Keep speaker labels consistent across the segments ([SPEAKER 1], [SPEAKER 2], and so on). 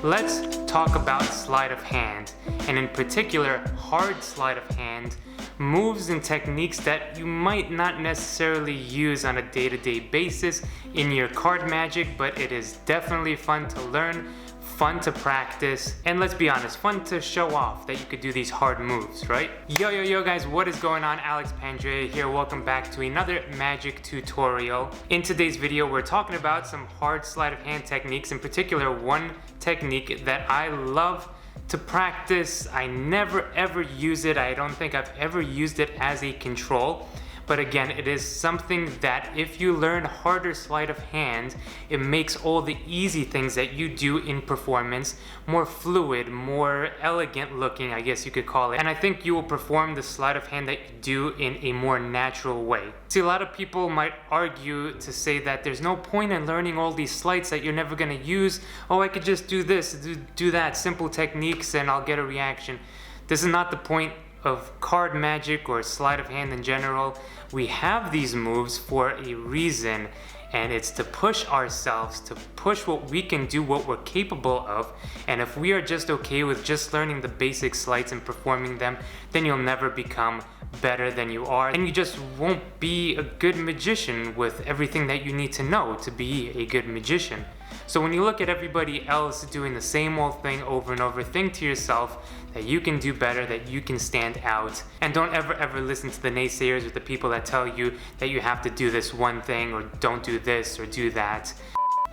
[SPEAKER 1] let's talk about sleight of hand, and in particular, hard sleight of hand, moves and techniques that you might not necessarily use on a day-to-day basis in your card magic, but it is definitely fun to learn, fun to practice, and let's be honest, fun to show off that you could do these hard moves, right? Yo guys, what is going on? Alex Pandrea here. Welcome back to another magic tutorial. In today's video, we're talking about some hard sleight of hand techniques, in particular one technique that I love to practice. I never ever use it. I don't think I've ever used it as a control. But again, it is something that if you learn harder sleight of hand, it makes all the easy things that you do in performance more fluid, more elegant looking, I guess you could call it. And I think you will perform the sleight of hand that you do in a more natural way. See, a lot of people might argue to say that there's no point in learning all these sleights that you're never gonna use. Oh, I could just do this, do that, simple techniques and I'll get a reaction. This is not the point of card magic or sleight of hand in general. We have these moves for a reason, and it's to push ourselves, to push what we can do, what we're capable of. And if we are just okay with just learning the basic sleights and performing them, then you'll never become better than you are, and you just won't be a good magician with everything that you need to know to be a good magician. So when you look at everybody else doing the same old thing over and over, think to yourself that you can do better, that you can stand out. And don't ever listen to the naysayers or the people that tell you that you have to do this one thing or don't do this or do that.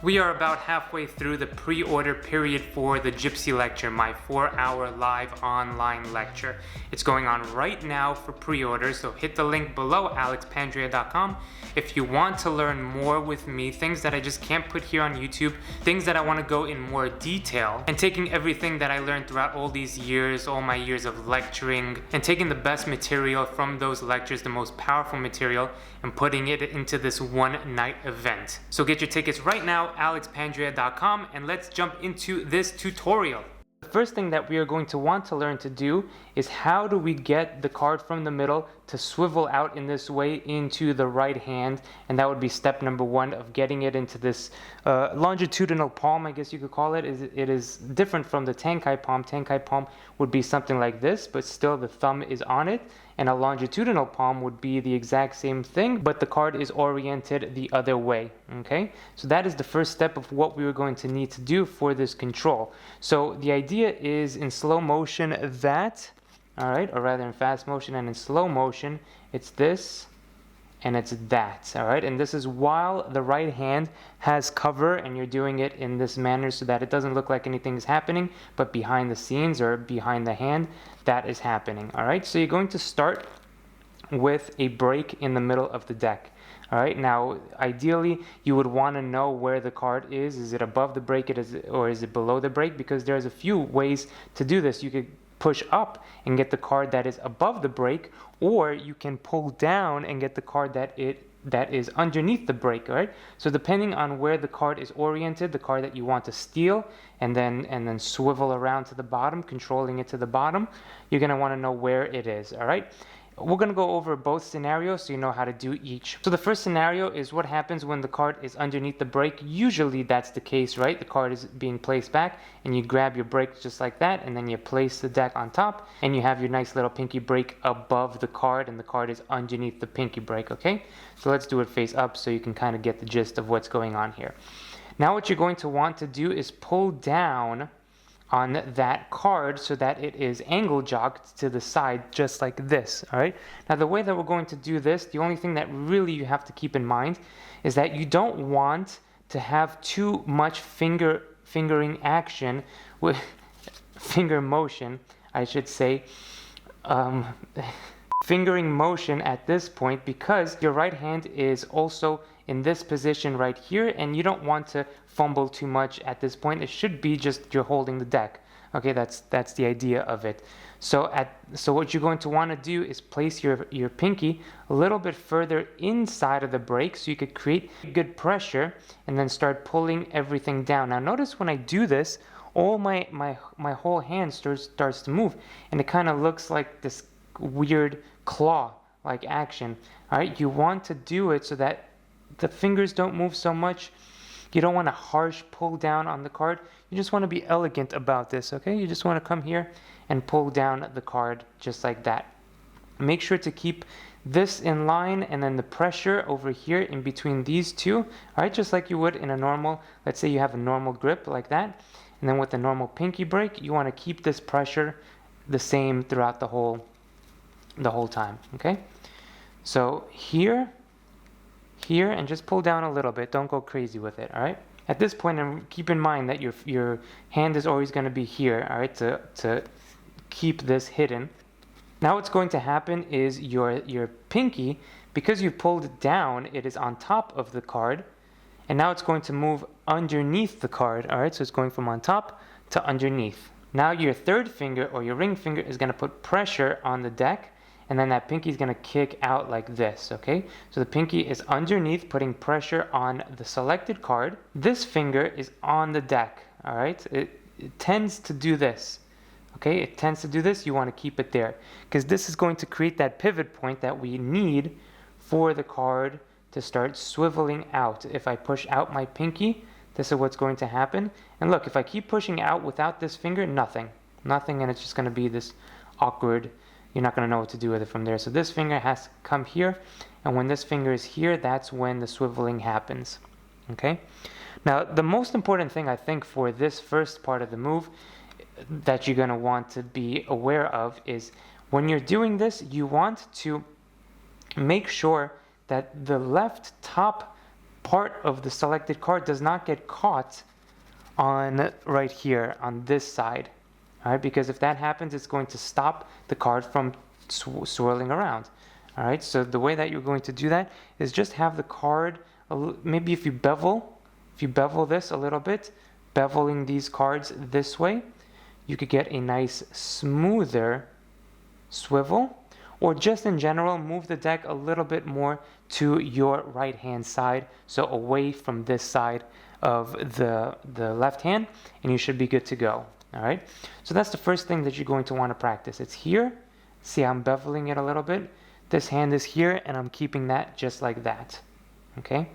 [SPEAKER 1] We are about halfway through the pre-order period for the Gypsy Lecture, my 4-hour live online lecture. It's going on right now for pre-order, so hit the link below, alexpandrea.com. If you want to learn more with me, things that I just can't put here on YouTube, things that I want to go in more detail, and taking everything that I learned throughout all these years, all my years of lecturing, and taking the best material from those lectures, the most powerful material, and putting it into this one-night event. So get your tickets right now, alexpandrea.com, and let's jump into this tutorial. The first thing that we are going to want to learn to do is how do we get the card from the middle to swivel out in this way into the right hand, and that would be step number one of getting it into this longitudinal palm, I guess you could call it. It is different from the Tenkai palm. Tenkai palm would be something like this, but still the thumb is on it, and a longitudinal palm would be the exact same thing, but the card is oriented the other way, okay? So that is the first step of what we are going to need to do for this control. So the idea is in slow motion that, all right, or rather in fast motion and in slow motion, it's this and it's that, all right? And this is while the right hand has cover and you're doing it in this manner so that it doesn't look like anything is happening, but behind the scenes or behind the hand, that is happening, all right? So you're going to start with a break in the middle of the deck. All right, now ideally you would want to know where the card is. Is it above the break or is it below the break? Because there's a few ways to do this. You could push up and get the card that is above the break, or you can pull down and get the card that is underneath the break, right? So depending on where the card is oriented, the card that you want to steal and then swivel around to the bottom, controlling it to the bottom, you're going to want to know where it is, all right? We're going to go over both scenarios so you know how to do each. So the first scenario is what happens when the card is underneath the break. Usually that's the case, right? The card is being placed back and you grab your break just like that, and then you place the deck on top and you have your nice little pinky break above the card and the card is underneath the pinky break, okay? So let's do it face up so you can kind of get the gist of what's going on here. Now what you're going to want to do is pull down on that card so that it is angle jogged to the side just like this, all right? Now the way that we're going to do this, the only thing that really you have to keep in mind is that you don't want to have too much fingering action with finger motion, I should say, fingering motion at this point, because your right hand is also in this position right here and you don't want to fumble too much at this point. It should be just you're holding the deck. Okay, that's the idea of it. So what you're going to want to do is place your pinky a little bit further inside of the break so you could create good pressure and then start pulling everything down. Now notice when I do this, all my whole hand starts to move, and it kind of looks like this weird claw like action. All right, you want to do it so that the fingers don't move so much You don't want a harsh pull down on the card. You just want to be elegant about this, okay? You just want to come here and pull down the card just like that. Make sure to keep this in line and then the pressure over here in between these two, all right, just like you would in a normal, let's say you have a normal grip like that, and then with a normal pinky break, you want to keep this pressure the same throughout the whole time, okay? So here, and just pull down a little bit. Don't go crazy with it, all right? At this point, and keep in mind that your hand is always going to be here, all right, to keep this hidden. Now what's going to happen is your pinky, because you pulled it down, it is on top of the card, and now it's going to move underneath the card, all right? So it's going from on top to underneath. Now your third finger or your ring finger is going to put pressure on the deck, and then that pinky is going to kick out like this, okay? So the pinky is underneath, putting pressure on the selected card. This finger is on the deck, all right? It tends to do this. Okay, it tends to do this. You want to keep it there because this is going to create that pivot point that we need for the card to start swiveling out. If I push out my pinky, this is what's going to happen. And look, if I keep pushing out without this finger, nothing, and it's just going to be this awkward. You're not going to know what to do with it from there. So this finger has to come here, and when this finger is here, that's when the swiveling happens. Okay. Now, the most important thing I think for this first part of the move that you're going to want to be aware of is when you're doing this, you want to make sure that the left top part of the selected card does not get caught on right here on this side, all right? Because if that happens, it's going to stop the card from swirling around, all right? So the way that you're going to do that is just have the card, maybe if you bevel this a little bit, beveling these cards this way, you could get a nice smoother swivel, or just in general move the deck a little bit more to your right hand side, so away from this side of the left hand, and you should be good to go. All right, so that's the first thing that you're going to want to practice. It's here. See, I'm beveling it a little bit. This hand is here, and I'm keeping that just like that. Okay.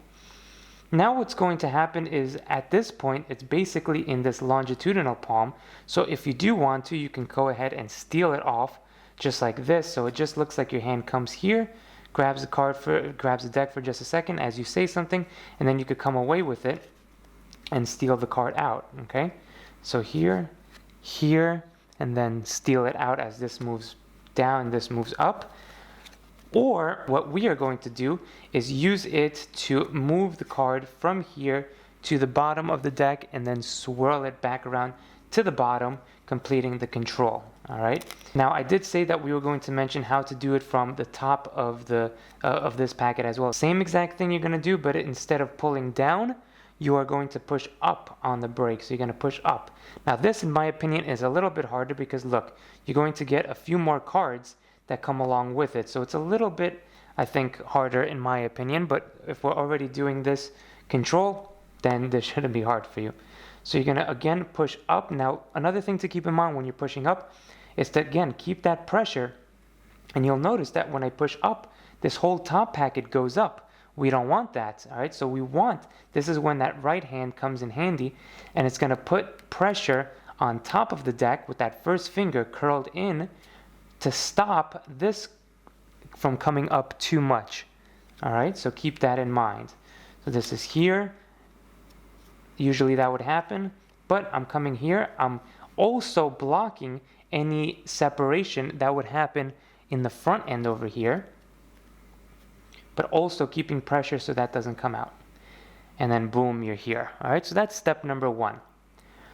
[SPEAKER 1] Now what's going to happen is at this point, it's basically in this longitudinal palm. So if you do want to, you can go ahead and steal it off just like this. So it just looks like your hand comes here, grabs the deck for just a second as you say something, and then you could come away with it and steal the card out, okay? So here, and then steal it out as this moves down, this moves up. Or what we are going to do is use it to move the card from here to the bottom of the deck and then swirl it back around to the bottom, completing the control. All right. Now I did say that we were going to mention how to do it from the top of this packet as well. Same exact thing you're going to do, but instead of pulling down, you are going to push up on the break. So you're going to push up. Now this, in my opinion, is a little bit harder because look, you're going to get a few more cards that come along with it. So it's a little bit, I think, harder in my opinion, but if we're already doing this control, then this shouldn't be hard for you. So you're gonna again push up. Now, another thing to keep in mind when you're pushing up is to again keep that pressure, and you'll notice that when I push up, this whole top packet goes up. We don't want that, all right? So this is when that right hand comes in handy, and it's gonna put pressure on top of the deck with that first finger curled in, to stop this from coming up too much. All right, so keep that in mind. So this is here. Usually that would happen, but I'm coming here. I'm also blocking any separation that would happen in the front end over here, but also keeping pressure so that doesn't come out. And then boom, you're here. All right, so that's step number one.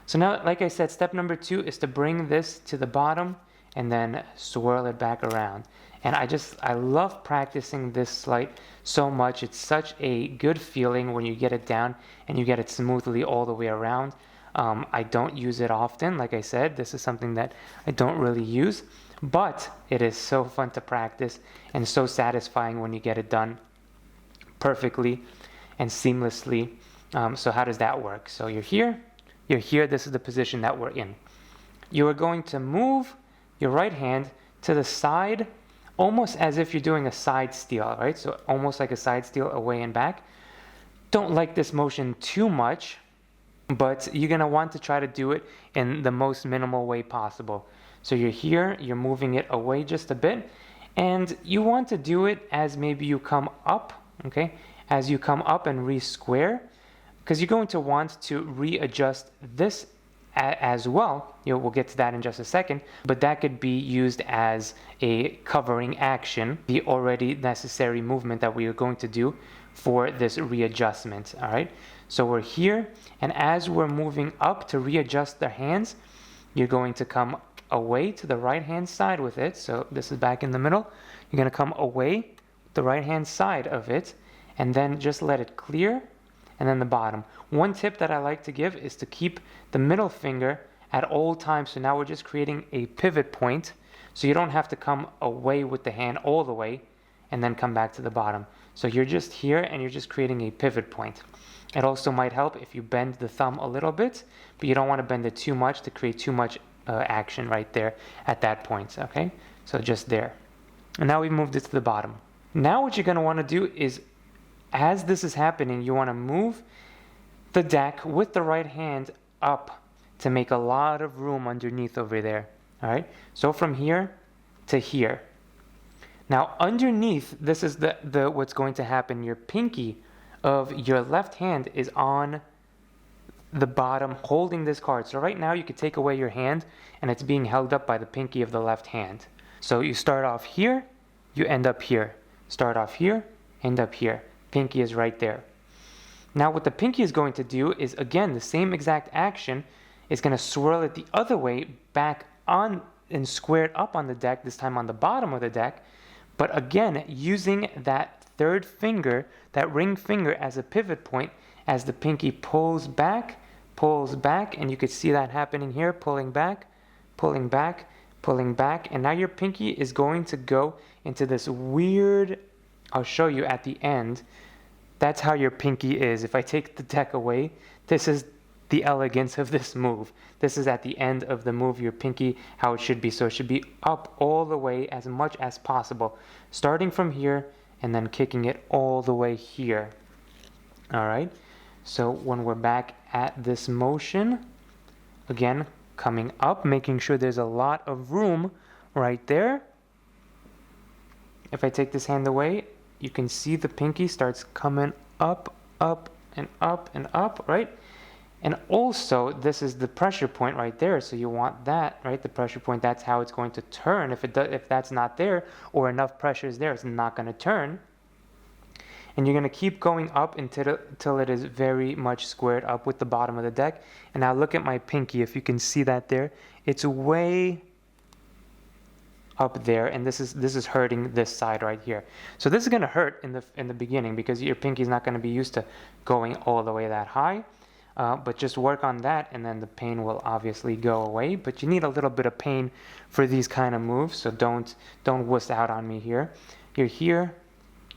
[SPEAKER 1] So now, like I said, step number two is to bring this to the bottom and then swirl it back around. And I love practicing this sleight so much. It's such a good feeling when you get it down and you get it smoothly all the way around. I don't use it often. Like I said, this is something that I don't really use, but it is so fun to practice and so satisfying when you get it done perfectly and seamlessly. So how does that work? So you're here, this is the position that we're in. You are going to move your right hand to the side, almost as if you're doing a side steal, right? So almost like a side steal away and back. don't like this motion too much, but you're going to want to try to do it in the most minimal way possible. So you're here, you're moving it away just a bit, and you want to do it as maybe you come up, okay? As you come up and re-square, because you're going to want to readjust this as well. We'll get to that in just a second, but that could be used as a covering action, the already necessary movement that we are going to do for this readjustment, all right? So we're here, and as we're moving up to readjust the hands, you're going to come away to the right hand side with it. So this is back in the middle. You're going to come away the right hand side of it, and then just let it clear, and then the bottom. One tip that I like to give is to keep the middle finger at all times. So now we're just creating a pivot point, so you don't have to come away with the hand all the way and then come back to the bottom. So you're just here and you're just creating a pivot point. It also might help if you bend the thumb a little bit, but you don't want to bend it too much to create too much action right there at that point, okay? So just there. And now we've moved it to the bottom. Now what you're going to want to do is, as this is happening, you want to move the deck with the right hand up to make a lot of room underneath over there, all right? So from here to here. Now underneath, this is the what's going to happen. Your pinky of your left hand is on the bottom holding this card. So right now you could take away your hand and it's being held up by the pinky of the left hand. So you start off here, you end up here. Start off here, end up here. Pinky is right there. Now what the pinky is going to do is, again, the same exact action is going to swirl it the other way back on and square it up on the deck, this time on the bottom of the deck. But again, using that third finger, that ring finger as a pivot point, as the pinky pulls back, and you could see that happening here, pulling back, pulling back, pulling back, and now your pinky is going to go into this weird, I'll show you at the end. That's how your pinky is. If I take the deck away, this is the elegance of this move. This is at the end of the move, your pinky, how it should be. So it should be up all the way as much as possible, starting from here and then kicking it all the way here. All right. So when we're back at this motion, again, coming up, making sure there's a lot of room right there. If I take this hand away, you can see the pinky starts coming up, up, and up, and up, right? And also, this is the pressure point right there, so you want that, right? The pressure point, that's how it's going to turn. If that's not there, or enough pressure is there, it's not going to turn. And you're going to keep going up until it is very much squared up with the bottom of the deck. And now look at my pinky, if you can see that there. It's way up there, and this is hurting this side right here. So this is going to hurt in the beginning because your pinky is not going to be used to going all the way that high. But just work on that, and then the pain will obviously go away. But you need a little bit of pain for these kind of moves, so don't wuss out on me here. You're here,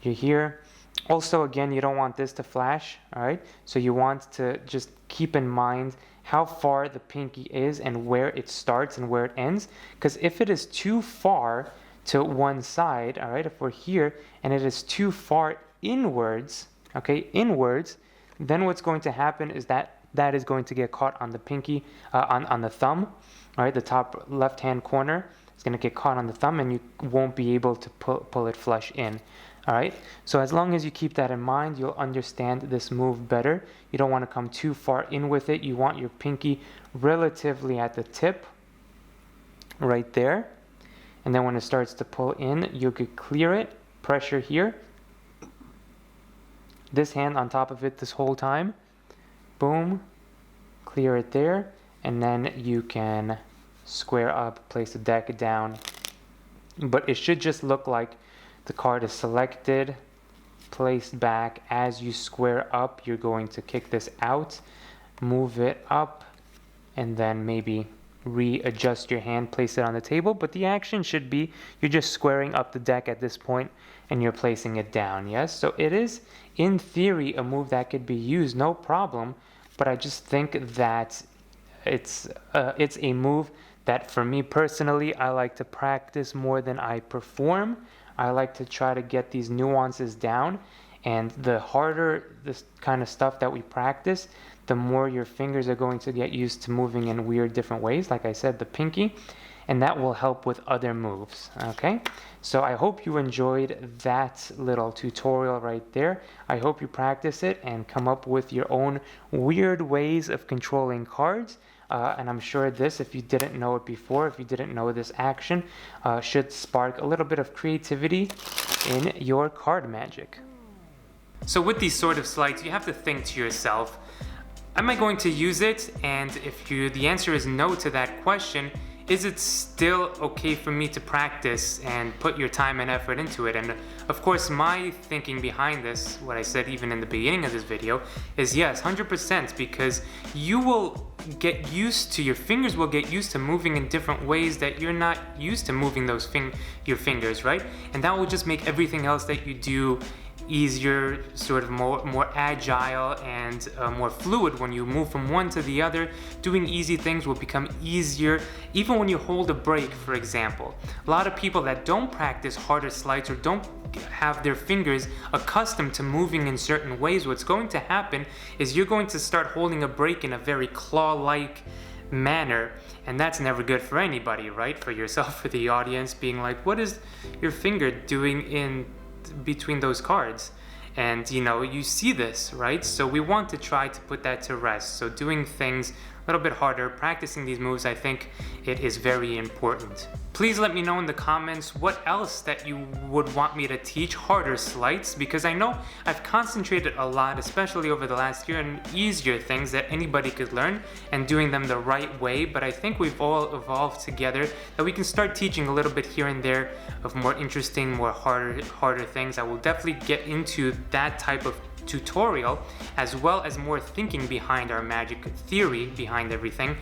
[SPEAKER 1] you're here. Also, again, you don't want this to flash, all right? So you want to just keep in mind how far the pinky is and where it starts and where it ends. Because if it is too far to one side, all right, if we're here and it is too far inwards, okay, inwards, then what's going to happen is that is going to get caught on the pinky, on the thumb, all right, the top left-hand corner is going to get caught on the thumb, and you won't be able to pull it flush in. All right, so as long as you keep that in mind, you'll understand this move better. You don't want to come too far in with it. You want your pinky relatively at the tip, right there. And then when it starts to pull in, you could clear it, pressure here. This hand on top of it this whole time. Boom, clear it there. And then you can square up, place the deck down. But it should just look like the card is selected, placed back. As you square up, you're going to kick this out, move it up, and then maybe readjust your hand, place it on the table. But the action should be you're just squaring up the deck at this point and you're placing it down, yes? So it is, in theory, a move that could be used, no problem. But I just think that it's a move that, for me personally, I like to practice more than I perform. I like to try to get these nuances down, And the harder this kind of stuff that we practice, the more your fingers are going to get used to moving in weird different ways, like I said, the pinky, and that will help with other moves, okay? So I hope you enjoyed that little tutorial right there. I hope you practice it and come up with your own weird ways of controlling cards. And I'm sure this, if you didn't know it before, if you didn't know this action, should spark a little bit of creativity in your card magic. So with these sort of sleights, you have to think to yourself, am I going to use it? And if the answer is no to that question, is it still okay for me to practice and put your time and effort into it? And of course, my thinking behind this, what I said even in the beginning of this video, is yes, 100%, because you will get used to, your fingers will get used to moving in different ways that you're not used to moving those your fingers, right? And that will just make everything else that you do easier, sort of more agile and more fluid. When you move from one to the other, doing easy things will become easier. Even when you hold a break, for example, a lot of people that don't practice harder sleights or don't have their fingers accustomed to moving in certain ways, what's going to happen is you're going to start holding a break in a very claw-like manner, and that's never good for anybody, right? For yourself, for the audience, being like, what is your finger doing in between those cards? And you see this, right? So we want to try to put that to rest. So doing things a little bit harder, practicing these moves, I think it is very important. Please let me know in the comments what else that you would want me to teach harder sleights, because I know I've concentrated a lot, especially over the last year, on easier things that anybody could learn and doing them the right way. But I think we've all evolved together that we can start teaching a little bit here and there of more interesting, more harder things. I will definitely get into that type of tutorial, as well as more thinking behind our magic theory behind everything,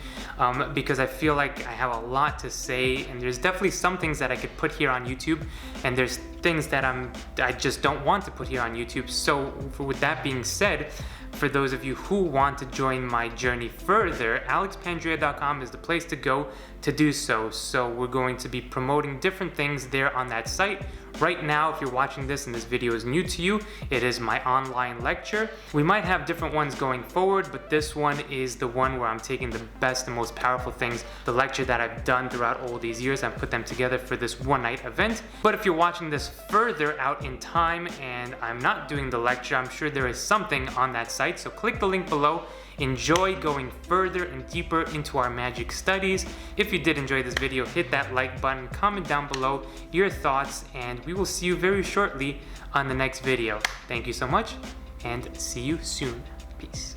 [SPEAKER 1] because I feel like I have a lot to say, and there's definitely some things that I could put here on YouTube, and there's things that I just don't want to put here on YouTube. So with that being said, for those of you who want to join my journey further, alexpandrea.com is the place to go to do so. So we're going to be promoting different things there on that site. Right now, if you're watching this and this video is new to you, it is my online lecture. We might have different ones going forward, but this one is the one where I'm taking the best and most powerful things, the lecture that I've done throughout all these years, and put them together for this one-night event. But if you're watching this further out in time and I'm not doing the lecture, I'm sure there is something on that site. So click the link below. Enjoy going further and deeper into our magic studies. If you did enjoy this video, hit that like button, comment down below your thoughts, and we will see you very shortly on the next video. Thank you so much, and see you soon. Peace.